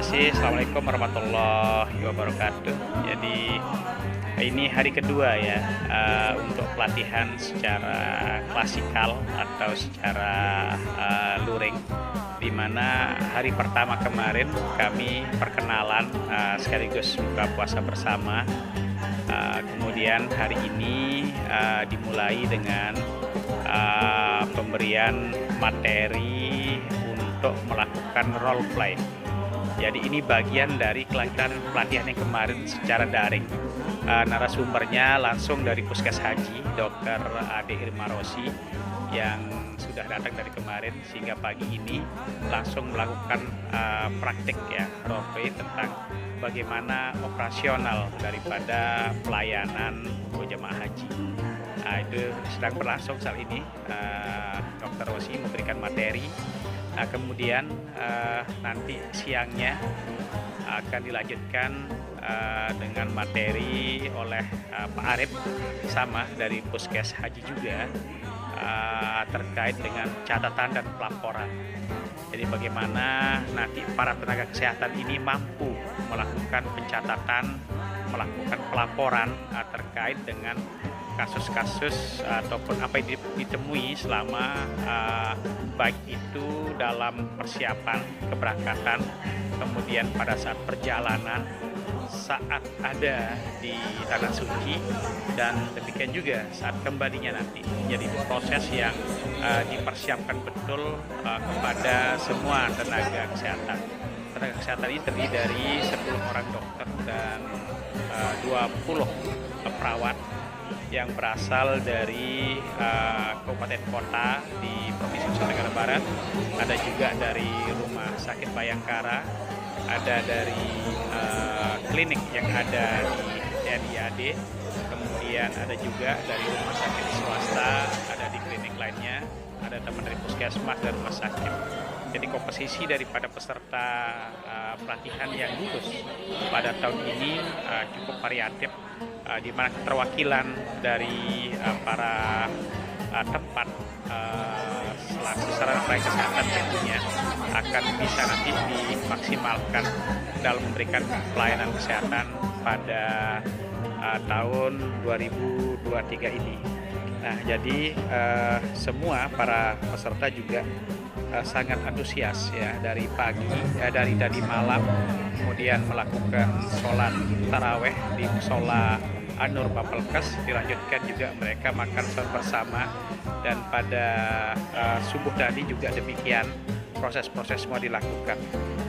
kasih. Assalamualaikum warahmatullahi wabarakatuh. Jadi ini hari kedua ya untuk pelatihan secara klasikal atau secara luring, di mana hari pertama kemarin kami perkenalan sekaligus buka puasa bersama. Kemudian hari ini dimulai dengan pemberian materi untuk melakukan role play. Jadi ini bagian dari kelanjutan pelatihan yang kemarin secara daring. Narasumbernya langsung dari Puskes Haji, Dr. Ade Irmarosi, yang sudah datang dari kemarin, sehingga pagi ini langsung melakukan praktik ya, role play tentang bagaimana operasional daripada pelayanan untuk jemaah haji. Itu sedang berlangsung saat ini. Dr. Rosi memberikan materi. Kemudian nanti siangnya akan dilanjutkan dengan materi oleh Pak Arif, sama dari Puskes Haji juga, terkait dengan catatan dan pelaporan. Jadi bagaimana nanti para tenaga kesehatan ini mampu melakukan pencatatan, melakukan pelaporan terkait dengan kasus-kasus ataupun apa yang ditemui selama baik itu dalam persiapan keberangkatan, kemudian pada saat perjalanan, saat ada di tanah suci, dan demikian juga saat kembalinya nanti. Jadi itu proses yang dipersiapkan betul kepada semua tenaga kesehatan. Tenaga kesehatan ini terdiri dari 10 orang dokter dan 20 perawat yang berasal dari kabupaten kota di Provinsi Nusa Tenggara Barat. Ada juga dari Rumah Sakit Bayangkara, ada dari klinik yang ada di TNI AD, kemudian ada juga dari rumah sakit swasta, ada di klinik lainnya, ada teman dari puskesmas dan rumah sakit. Jadi komposisi daripada peserta pelatihan yang lulus pada tahun ini cukup variatif, di mana keterwakilan dari para tempat selaku sarana pelayanan kesehatan tentunya akan bisa nanti dimaksimalkan dalam memberikan pelayanan kesehatan pada tahun 2023 ini. Nah, jadi semua para peserta juga sangat antusias ya, dari pagi, dari tadi malam, kemudian melakukan sholat taraweh di musola An-Nur Bapelkes, dilanjutkan juga mereka makan sahur bersama, dan pada subuh tadi juga demikian proses-proses semua dilakukan.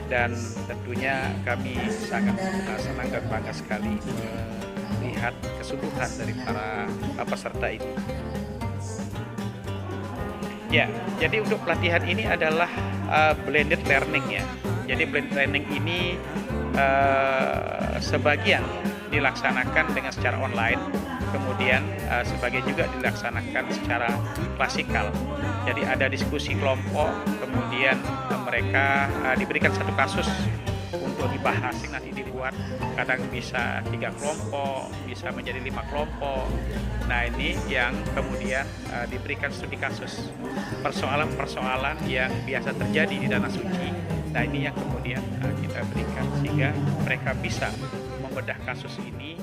Dan tentunya kami sangat senang dan bangga sekali melihat kesungguhan dari para peserta ini. Ya, jadi untuk pelatihan ini adalah blended learning ya. Jadi blended learning ini sebagian dilaksanakan dengan secara online, kemudian sebagian juga dilaksanakan secara klasikal. Jadi ada diskusi kelompok, kemudian mereka diberikan satu kasus untuk dibahas, yang nanti dibuat kadang bisa 3 kelompok, bisa menjadi 5 kelompok. Nah, ini yang kemudian diberikan studi kasus, persoalan-persoalan yang biasa terjadi di tanah suci. Nah, ini yang kemudian kita berikan sehingga mereka bisa membedah kasus ini.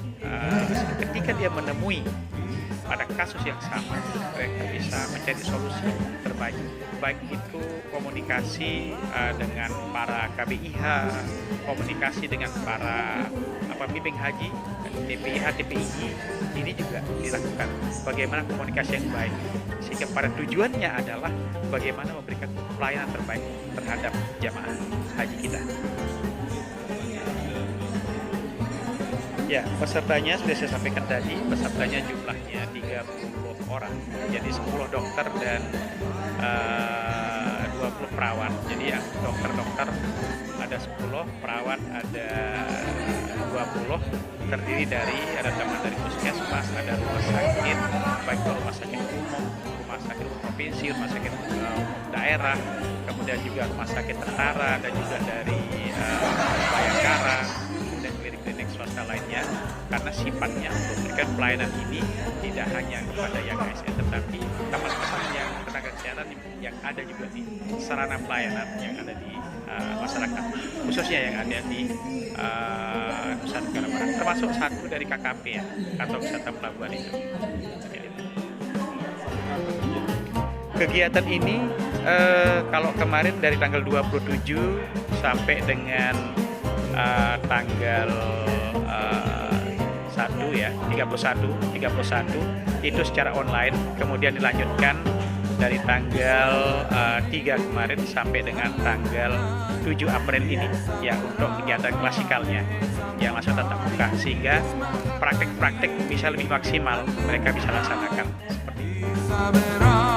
Ketika dia menemui pada kasus yang sama, mereka bisa mencari solusi terbaik, baik itu komunikasi dengan para KBIH, komunikasi dengan para pembimbing haji, TPIH, TPII. Ini juga dilakukan bagaimana komunikasi yang baik, sehingga pada tujuannya adalah bagaimana memberikan pelayanan terbaik terhadap jamaah haji kita. Ya, pesertanya sudah saya sampaikan tadi, pesertanya jumlahnya 30 orang, jadi 10 dokter dan 20 perawat. Jadi yang dokter-dokter ada 10, perawat ada 20, terdiri dari ada teman dari puskesmas, ada rumah sakit, baik itu rumah sakit umum, rumah sakit provinsi, rumah sakit daerah, kemudian juga rumah sakit tentara, dan juga dari Bayangkara, dan klinik-klinik swasta lainnya. Karena sifatnya untuk memberikan pelayanan ini tidak hanya kepada yang ASN, tetapi teman-teman yang tenaga kesehatan yang ada juga di sarana pelayanan yang ada di masyarakat khususnya yang ada di Nusa Tenggara Barat, termasuk satu dari KKP ya, atau wisata pelabuhan itu. Kegiatan ini kalau kemarin dari tanggal 27 sampai dengan tanggal 1 ya, 31 itu secara online, kemudian dilanjutkan dari tanggal 3 kemarin sampai dengan tanggal 7 April ini ya, untuk kegiatan klasikalnya yang masuk tatap muka, sehingga praktek-praktek bisa lebih maksimal mereka bisa laksanakan seperti itu.